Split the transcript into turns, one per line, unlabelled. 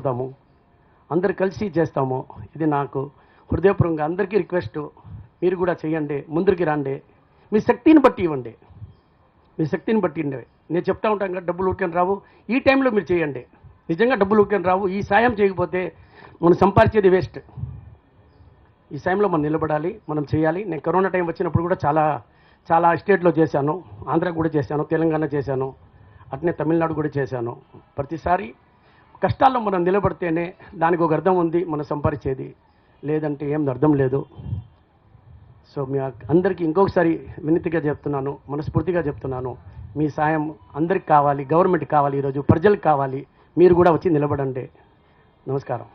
కష్టపడతాము, అందరు కలిసి చేస్తాము. ఇది నాకు హృదయపూర్వకంగా అందరికీ రిక్వెస్ట్. మీరు కూడా చేయండి, ముందుకి రండి, మీ శక్తిని బట్టి ఇవ్వండి, మీ శక్తిని బట్టి ఇవ్వండి. నేను చెప్తా ఉంటాను కదా, డబ్బులు ఊరికని రావు. ఈ టైంలో మీరు చేయండి, నిజంగా డబ్బులు ఊరికని రావు. ఈ సాయం చేయకపోతే మనం సంపాదించేది వేస్ట్. ఈ సాయంలో మనం నిలబడాలి, మనం చేయాలి. నేను కరోనా టైం వచ్చినప్పుడు కూడా చాలా స్టేట్లో చేశాను, ఆంధ్ర కూడా చేశాను, తెలంగాణ చేశాను, అట్నే తమిళనాడు కూడా చేశాను. ప్రతిసారి కష్టాల్లో మనం నిలబడితేనే దానికి ఒక అర్థం ఉంది, మనం సంపాదించేది. లేదంటే ఏం అర్థం లేదు. సో మీ అందరికీ ఇంకొకసారి వినతిగా చెప్తున్నాను, మనస్ఫూర్తిగా చెప్తున్నాను, మీ సాయం అందరికి కావాలి, గవర్నమెంట్కి కావాలి, ఈరోజు ప్రజలకు కావాలి. మీరు కూడా వచ్చి నిలబడండి. నమస్కారం.